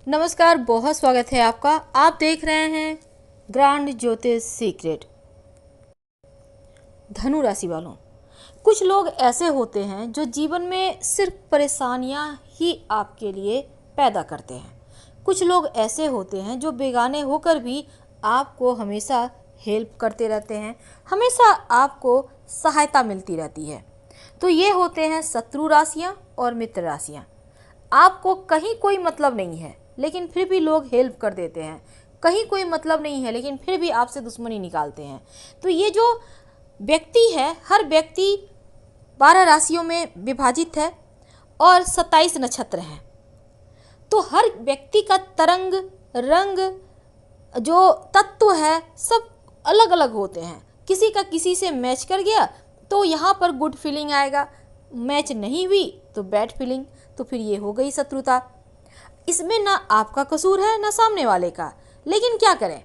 नमस्कार, बहुत स्वागत है आपका। आप देख रहे हैं ग्रांड ज्योतिष सीक्रेट। धनु राशि वालों, कुछ लोग ऐसे होते हैं जो जीवन में सिर्फ परेशानियां ही आपके लिए पैदा करते हैं। कुछ लोग ऐसे होते हैं जो बेगाने होकर भी आपको हमेशा हेल्प करते रहते हैं, हमेशा आपको सहायता मिलती रहती है। तो ये होते हैं शत्रु राशियां और मित्र राशियां। आपको कहीं कोई मतलब नहीं है लेकिन फिर भी लोग हेल्प कर देते हैं, कहीं कोई मतलब नहीं है लेकिन फिर भी आपसे दुश्मनी निकालते हैं। तो ये जो व्यक्ति है, हर व्यक्ति 12 राशियों में विभाजित है और 27 नक्षत्र हैं। तो हर व्यक्ति का तरंग रंग जो तत्व है सब अलग अलग होते हैं। किसी का किसी से मैच कर गया तो यहाँ पर गुड फीलिंग आएगा, मैच नहीं हुई तो बैड फीलिंग, तो फिर ये हो गई शत्रुता। इसमें ना आपका कसूर है ना सामने वाले का, लेकिन क्या करें,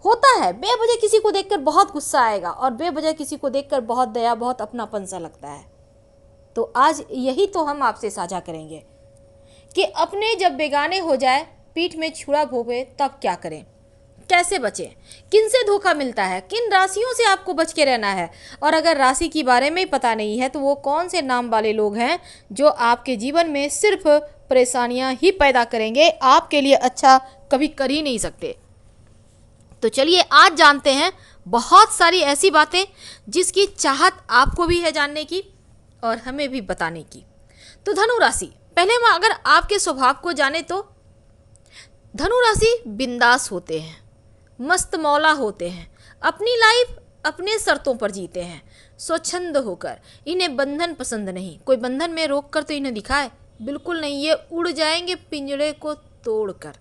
होता है बेवजह किसी को देखकर बहुत गुस्सा आएगा और बेवजह किसी को देखकर बहुत दया, बहुत अपनापन सा लगता है। तो आज यही तो हम आपसे साझा करेंगे कि अपने जब बेगाने हो जाए, पीठ में छुरा भोंके, तब क्या करें, कैसे बचें, किन से धोखा मिलता है, किन राशियों से आपको बच के रहना है। और अगर राशि के बारे में ही पता नहीं है तो वो कौन से नाम वाले लोग हैं जो आपके जीवन में सिर्फ परेशानियां ही पैदा करेंगे, आपके लिए अच्छा कभी कर ही नहीं सकते। तो चलिए आज जानते हैं बहुत सारी ऐसी बातें जिसकी चाहत आपको भी है जानने की और हमें भी बताने की। तो धनु राशि, पहले हम अगर आपके स्वभाव को जाने तो धनु राशि बिंदास होते हैं, मस्त मौला होते हैं, अपनी लाइफ अपने शर्तों पर जीते हैं, स्वच्छंद होकर। इन्हें बंधन पसंद नहीं, कोई बंधन में रोक कर तो इन्हें दिखाए, बिल्कुल नहीं। ये उड़ जाएंगे पिंजड़े को तोड़कर।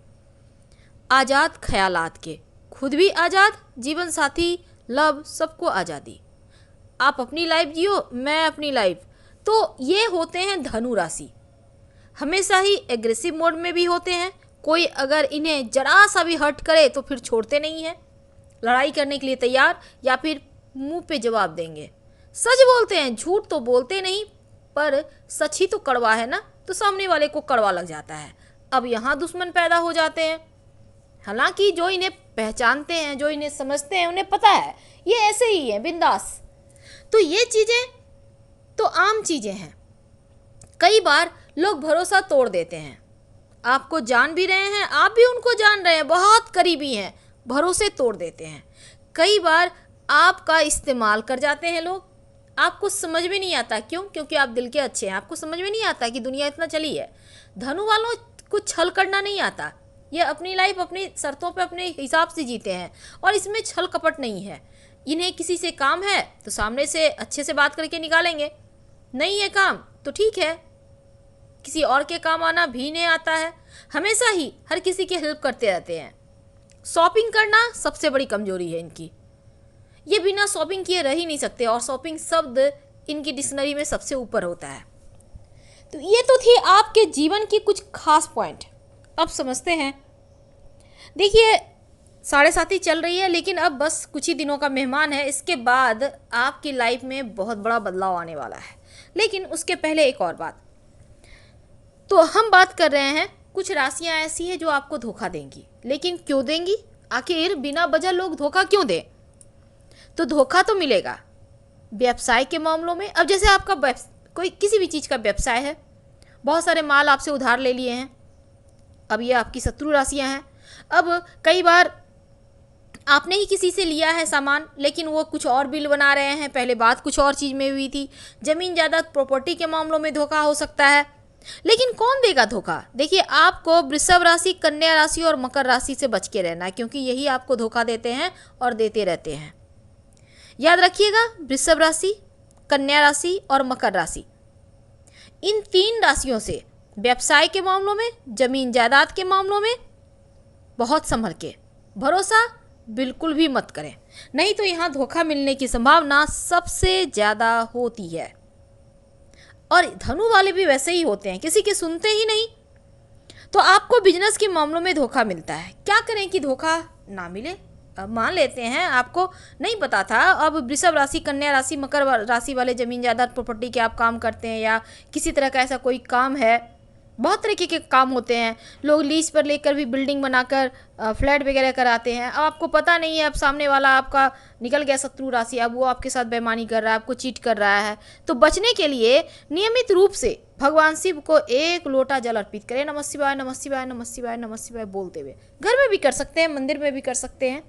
आज़ाद ख्यालात के, खुद भी आज़ाद, जीवन साथी, लव, सबको आज़ादी। आप अपनी लाइफ जियो, मैं अपनी लाइफ। तो ये होते हैं धनु राशि। हमेशा ही एग्रेसिव मोड में भी होते हैं। कोई अगर इन्हें जरा सा भी हर्ट करे तो फिर छोड़ते नहीं हैं, लड़ाई करने के लिए तैयार, या फिर मुंह पे जवाब देंगे। सच बोलते हैं, झूठ तो बोलते नहीं, पर सच ही तो कड़वा है ना, तो सामने वाले को कड़वा लग जाता है। अब यहाँ दुश्मन पैदा हो जाते हैं। हालांकि जो इन्हें पहचानते हैं, जो इन्हें समझते हैं, उन्हें पता है ये ऐसे ही है, बिंदास। तो ये चीज़ें तो आम चीज़ें हैं। कई बार लोग भरोसा तोड़ देते हैं, आपको जान भी रहे हैं, आप भी उनको जान रहे हैं, बहुत करीबी हैं, भरोसे तोड़ देते हैं। कई बार आपका इस्तेमाल कर जाते हैं लोग, आपको समझ में नहीं आता। क्यों? क्योंकि आप दिल के अच्छे हैं, आपको समझ में नहीं आता कि दुनिया इतना चली है। धनु वालों को छल करना नहीं आता, ये अपनी लाइफ अपनी शर्तों पे अपने हिसाब से जीते हैं और इसमें छल कपट नहीं है। इन्हें किसी से काम है तो सामने से अच्छे से बात करके निकालेंगे, नहीं है काम तो ठीक है, किसी और के काम आना भी नहीं आता है। हमेशा ही हर किसी की हेल्प करते रहते हैं। शॉपिंग करना सबसे बड़ी कमजोरी है इनकी, ये बिना शॉपिंग किए रह ही नहीं सकते और शॉपिंग शब्द इनकी डिक्शनरी में सबसे ऊपर होता है। तो ये तो थी आपके जीवन की कुछ खास पॉइंट। अब समझते हैं। देखिए, 7.5 चल रही है, लेकिन अब बस कुछ ही दिनों का मेहमान है। इसके बाद आपकी लाइफ में बहुत बड़ा बदलाव आने वाला है। लेकिन उसके पहले एक और बात, तो हम बात कर रहे हैं कुछ राशियां ऐसी हैं जो आपको धोखा देंगी। लेकिन क्यों देंगी? आखिर बिना वजह लोग धोखा क्यों दें? तो धोखा तो मिलेगा व्यवसाय के मामलों में। अब जैसे आपका कोई किसी भी चीज़ का व्यवसाय है, बहुत सारे माल आपसे उधार ले लिए हैं, अब ये आपकी शत्रु राशियां हैं। अब कई बार आपने ही किसी से लिया है सामान, लेकिन वो कुछ और बिल बना रहे हैं, पहले बात कुछ और चीज़ में हुई थी। ज़मीन जायदाद प्रॉपर्टी के मामलों में धोखा हो सकता है। लेकिन कौन देगा धोखा? देखिए, आपको वृषभ राशि, कन्या राशि और मकर राशि से बच के रहना है, क्योंकि यही आपको धोखा देते हैं और देते रहते हैं। याद रखिएगा, वृषभ राशि, कन्या राशि और मकर राशि, इन 3 राशियों से व्यवसाय के मामलों में, जमीन जायदाद के मामलों में बहुत संभल के, भरोसा बिल्कुल भी मत करें, नहीं तो यहाँ धोखा मिलने की संभावना सबसे ज़्यादा होती है। और धनु वाले भी वैसे ही होते हैं, किसी के सुनते ही नहीं। तो आपको बिजनेस के मामलों में धोखा मिलता है। क्या करें कि धोखा ना मिले? अब मान लेते हैं आपको नहीं पता था, अब वृषभ राशि, कन्या राशि, मकर राशि वाले जमीन जायदाद प्रॉपर्टी के आप काम करते हैं या किसी तरह का ऐसा कोई काम है बहुत तरीके के काम होते हैं। लोग लीज पर लेकर भी बिल्डिंग बनाकर फ्लैट वगैरह कराते हैं। अब आपको पता नहीं है, अब सामने वाला आपका निकल गया शत्रु राशि, अब वो आपके साथ बेईमानी कर रहा है, आपको चीट कर रहा है। तो बचने के लिए नियमित रूप से भगवान शिव को 1 लोटा जल अर्पित करें, नमः शिवाय नमः शिवाय नमः शिवाय नमः शिवाय बोलते हुए। घर में भी कर सकते हैं, मंदिर में भी कर सकते हैं।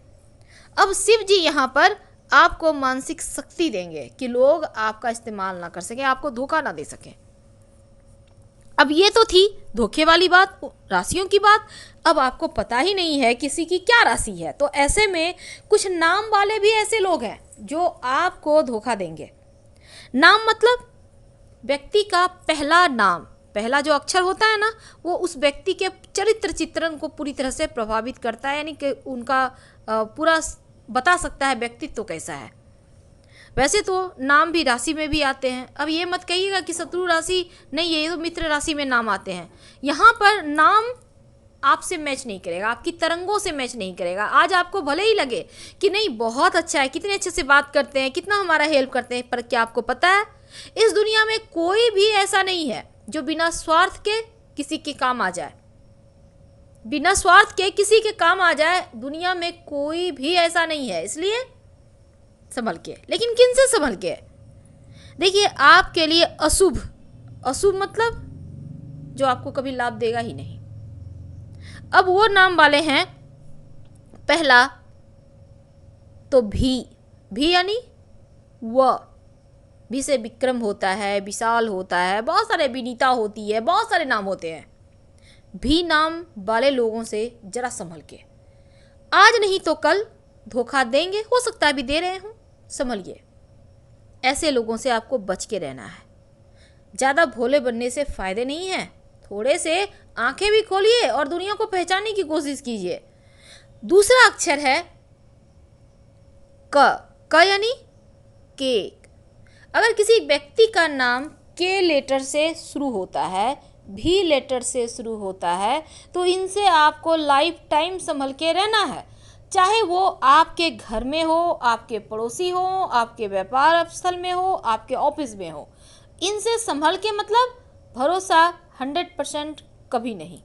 अब शिव जी यहाँ पर आपको मानसिक शक्ति देंगे कि लोग आपका इस्तेमाल ना कर सकें, आपको धोखा ना दे सकें। अब ये तो थी धोखे वाली बात, राशियों की बात। अब आपको पता ही नहीं है किसी की क्या राशि है, तो ऐसे में कुछ नाम वाले भी ऐसे लोग हैं जो आपको धोखा देंगे। नाम मतलब व्यक्ति का पहला नाम, पहला जो अक्षर होता है ना, वो उस व्यक्ति के चरित्र चित्रण को पूरी तरह से प्रभावित करता है, यानी कि उनका पूरा बता सकता है व्यक्तित्व कैसा है। वैसे तो नाम भी राशि में भी आते हैं। अब ये मत कहिएगा कि शत्रु राशि नहीं, ये तो मित्र राशि में नाम आते हैं। यहाँ पर नाम आपसे मैच नहीं करेगा, आपकी तरंगों से मैच नहीं करेगा। आज आपको भले ही लगे कि नहीं बहुत अच्छा है, कितने अच्छे से बात करते हैं, कितना हमारा हेल्प करते हैं, पर क्या आपको पता है इस दुनिया में कोई भी ऐसा नहीं है जो बिना स्वार्थ के किसी के काम आ जाए। बिना स्वार्थ के किसी के काम आ जाए दुनिया में कोई भी ऐसा नहीं है। इसलिए संभल के। लेकिन किन से संभल के? देखिए, आपके लिए अशुभ, अशुभ मतलब जो आपको कभी लाभ देगा ही नहीं। अब वो नाम वाले हैं, पहला तो भी यानी भी से विक्रम होता है, विशाल होता है, बहुत सारे विनीता होती है, बहुत सारे नाम होते हैं। भी नाम वाले लोगों से जरा संभल के, आज नहीं तो कल धोखा देंगे, हो सकता है भी दे रहे हों, संभलिए। ऐसे लोगों से आपको बच के रहना है। ज़्यादा भोले बनने से फायदे नहीं है, थोड़े से आंखें भी खोलिए और दुनिया को पहचानने की कोशिश कीजिए। दूसरा अक्षर है क यानी केक। अगर किसी व्यक्ति का नाम के लेटर से शुरू होता है, भी लेटर से शुरू होता है, तो इनसे आपको लाइफ टाइम संभल के रहना है। चाहे वो आपके घर में हो, आपके पड़ोसी हो, आपके व्यापार स्थल में हो, आपके ऑफिस में हो, इनसे संभल के मतलब भरोसा 100% कभी नहीं।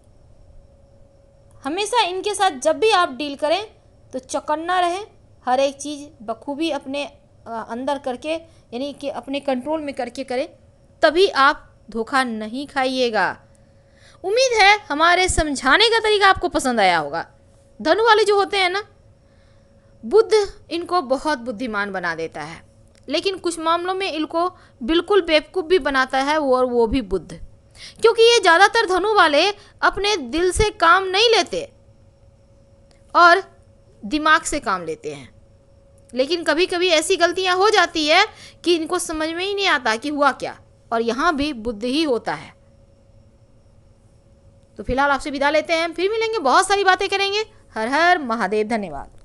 हमेशा इनके साथ जब भी आप डील करें तो चौकन्ना रहें, हर एक चीज़ बखूबी अपने अंदर करके, यानी कि अपने कंट्रोल में करके करें, तभी आप धोखा नहीं खाइएगा। उम्मीद है हमारे समझाने का तरीका आपको पसंद आया होगा। धनु वाले जो होते हैं ना, बुद्ध इनको बहुत बुद्धिमान बना देता है, लेकिन कुछ मामलों में इनको बिल्कुल बेवकूफ़ भी बनाता है, और वो भी बुद्ध। क्योंकि ये ज़्यादातर धनु वाले अपने दिल से काम नहीं लेते और दिमाग से काम लेते हैं। लेकिन कभी कभी ऐसी गलतियां हो जाती है कि इनको समझ में ही नहीं आता कि हुआ क्या, और यहाँ भी बुद्ध ही होता है। तो फिलहाल आपसे विदा लेते हैं, फिर मिलेंगे, बहुत सारी बातें करेंगे। हर हर महादेव, धन्यवाद।